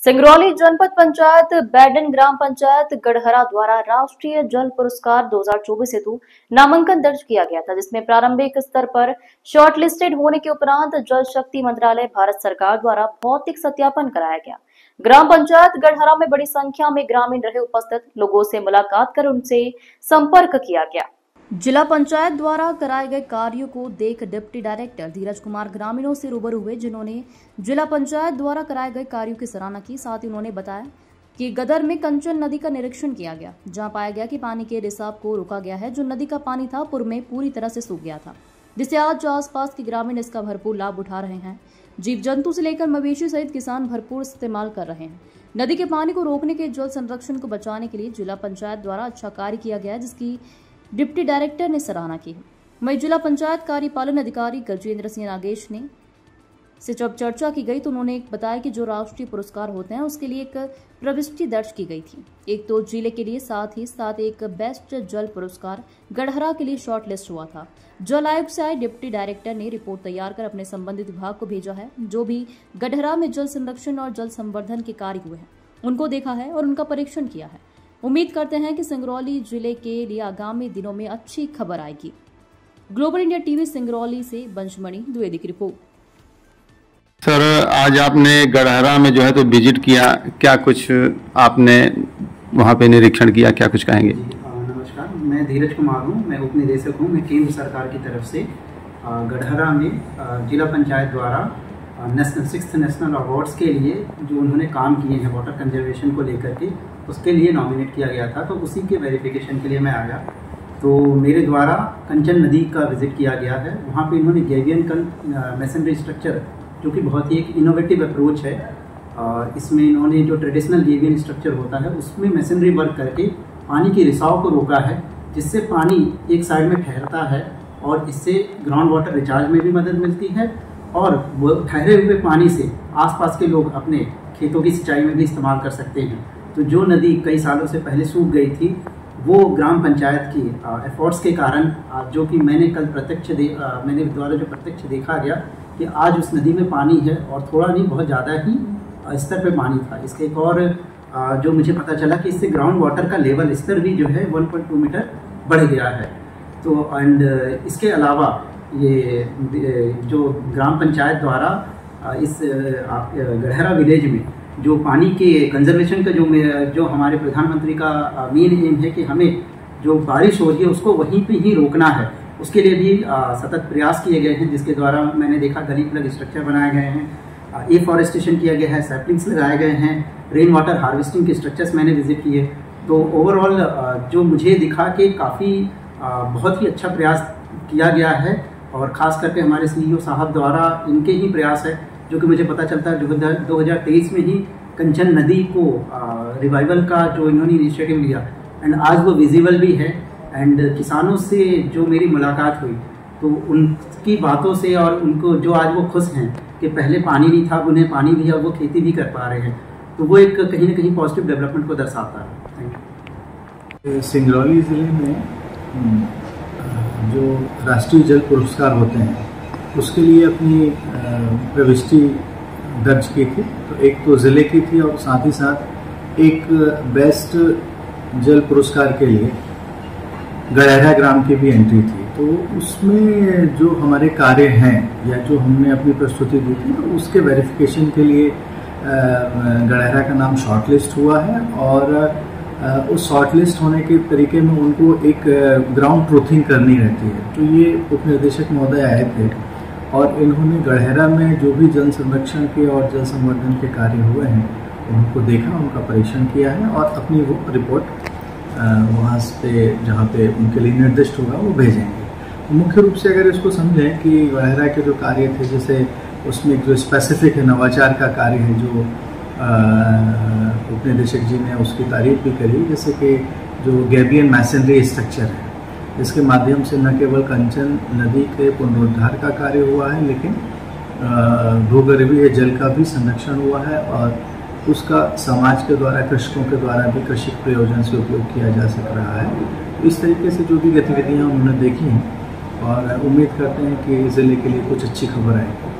सिंगरौली जनपद पंचायत बैडन ग्राम पंचायत गढ़हरा द्वारा राष्ट्रीय जल पुरस्कार 2024 हेतु नामांकन दर्ज किया गया था, जिसमें प्रारंभिक स्तर पर शॉर्टलिस्टेड होने के उपरांत जल शक्ति मंत्रालय भारत सरकार द्वारा भौतिक सत्यापन कराया गया। ग्राम पंचायत गढ़हरा में बड़ी संख्या में ग्रामीण रहे उपस्थित लोगों से मुलाकात कर उनसे संपर्क किया गया। जिला पंचायत द्वारा कराए गए कार्यों को देख डिप्टी डायरेक्टर धीरज कुमार ग्रामीणों से रूबरू हुए, जिन्होंने जिला पंचायत द्वारा कराए गए कार्यों की सराहना की। साथ ही उन्होंने बताया कि गदर में कंचन नदी का निरीक्षण किया गया, जहां पाया गया कि पानी के रिसाव को रोका गया है। जो नदी का पानी था पूर्व में पूरी तरह से सूख गया था, जिससे आज आसपास के ग्रामीण इसका भरपूर लाभ उठा रहे हैं। जीव जंतु से लेकर मवेशी सहित किसान भरपूर इस्तेमाल कर रहे हैं। नदी के पानी को रोकने के जल संरक्षण को बचाने के लिए जिला पंचायत द्वारा अच्छा कार्य किया गया, जिसकी डिप्टी डायरेक्टर ने सराहना की। वहीं जिला पंचायत कार्यपालन अधिकारी गजेंद्र सिंह नागेश ने से जब चर्चा की गई तो उन्होंने बताया कि जो राष्ट्रीय पुरस्कार होते हैं उसके लिए एक प्रविष्टि दर्ज की गई थी। एक तो जिले के लिए साथ एक बेस्ट जल पुरस्कार गढ़हरा के लिए शॉर्ट लिस्ट हुआ था। जल आयोग से आए डिप्टी डायरेक्टर ने रिपोर्ट तैयार कर अपने संबंधित विभाग को भेजा है। जो भी गढ़हरा में जल संरक्षण और जल संवर्धन के कार्य हुए हैं उनको देखा है और उनका परीक्षण किया है। उम्मीद करते हैं कि सिंगरौली जिले के लिए आगामी दिनों में अच्छी खबर आएगी। ग्लोबल इंडिया टीवी सिंगरौली से बंशमणि द्विवेदी की रिपोर्ट। सर, आज आपने गढ़हरा में जो है तो विजिट किया, क्या कुछ आपने वहाँ पे निरीक्षण किया, क्या कुछ कहेंगे? नमस्कार, मैं धीरज कुमार हूँ, मैं उप निदेशक हूँ। मैं केंद्र सरकार की तरफ से गढ़हरा में जिला पंचायत द्वारा सिक्स्थ नेशनल अवार्ड्स के लिए जो उन्होंने काम किए हैं वाटर कंजर्वेशन को लेकर के, उसके लिए नॉमिनेट किया गया था। तो उसी के वेरिफिकेशन के लिए मैं आया। तो मेरे द्वारा कंचन नदी का विजिट किया गया है। वहाँ पे इन्होंने गैवियन मैसनरी स्ट्रक्चर, जो कि बहुत ही एक इनोवेटिव अप्रोच है, इसमें इन्होंने जो ट्रेडिशनल गैवियन स्ट्रक्चर होता है उसमें मैसनरी वर्क करके पानी के रिसाव को रोका है, जिससे पानी एक साइड में ठहरता है और इससे ग्राउंड वाटर रिचार्ज में भी मदद मिलती है और वो ठहरे हुए पानी से आसपास के लोग अपने खेतों की सिंचाई में भी इस्तेमाल कर सकते हैं। तो जो नदी कई सालों से पहले सूख गई थी, वो ग्राम पंचायत की एफर्ट्स के कारण, जो कि मैंने कल मैंने द्वारा जो प्रत्यक्ष देखा गया कि आज उस नदी में पानी है और थोड़ा नहीं बहुत ज़्यादा ही स्तर पे पानी था। इसके एक और जो मुझे पता चला कि इससे ग्राउंड वाटर का लेवल स्तर भी जो है 1.2 मीटर बढ़ गया है। तो इसके अलावा ये जो ग्राम पंचायत द्वारा इस गढ़हरा विलेज में जो पानी के कंजर्वेशन का जो हमारे प्रधानमंत्री का मेन एम है कि हमें जो बारिश हो रही है उसको वहीं पे ही रोकना है, उसके लिए भी सतत प्रयास किए गए हैं, जिसके द्वारा मैंने देखा गली प्लग स्ट्रक्चर बनाए गए हैं, एफॉरेस्टेशन किया गया है, सैपलिंग्स लगाए गए हैं, रेन वाटर हार्वेस्टिंग के स्ट्रक्चर्स मैंने विजिट किए। तो ओवरऑल जो मुझे दिखा कि काफ़ी बहुत ही अच्छा प्रयास किया गया है और ख़ास करके हमारे सीईओ साहब द्वारा इनके ही प्रयास है, जो कि मुझे पता चलता है 2023 में ही कंचन नदी को रिवाइवल का जो इन्होंने इनिशिएटिव लिया एंड आज वो विजिबल भी है। एंड किसानों से जो मेरी मुलाकात हुई तो उनकी बातों से और उनको जो आज वो खुश हैं कि पहले पानी नहीं था, उन्हें पानी दिया, वो खेती भी कर पा रहे हैं, तो वो एक कहीं ना कहीं पॉजिटिव डेवलपमेंट को दर्शाता है। Thank you. सिंगरौली ज़िले में जो राष्ट्रीय जल पुरस्कार होते हैं उसके लिए अपनी प्रविष्टि दर्ज की थी। तो एक तो ज़िले की थी और साथ ही साथ एक बेस्ट जल पुरस्कार के लिए गढ़हरा ग्राम की भी एंट्री थी। तो उसमें जो हमारे कार्य हैं या जो हमने अपनी प्रस्तुति दी थी तो उसके वेरिफिकेशन के लिए गढ़हरा का नाम शॉर्टलिस्ट हुआ है और उस शॉर्टलिस्ट होने के तरीके में उनको एक ग्राउंड ट्रूथिंग करनी रहती है। तो ये उप निदेशक महोदय आए थे और इन्होंने गढ़हरा में जो भी जल संरक्षण के और जल संवर्धन के कार्य हुए हैं उनको देखा, उनका परीक्षण किया है और अपनी वो रिपोर्ट वहाँ पे जहाँ पे उनके लिए निर्दिष्ट होगा वो भेजेंगे। तो मुख्य रूप से अगर इसको समझें कि गढ़हरा के जो कार्य थे, जैसे उसमें जो स्पेसिफिक है नवाचार का कार्य है, जो उप निदेशक जी ने उसकी तारीफ भी करी, जैसे कि जो गैबियन मैसनरी स्ट्रक्चर है, इसके माध्यम से न केवल कंचन नदी के पुनरुद्धार का कार्य हुआ है लेकिन भूगर्भीय जल का भी संरक्षण हुआ है और उसका समाज के द्वारा, कृषकों के द्वारा भी कृषि प्रयोजन से उपयोग किया जा सक रहा है। इस तरीके से जो भी गतिविधियाँ उन्होंने देखी और उम्मीद करते हैं कि ज़िले के लिए कुछ अच्छी खबर आएगी।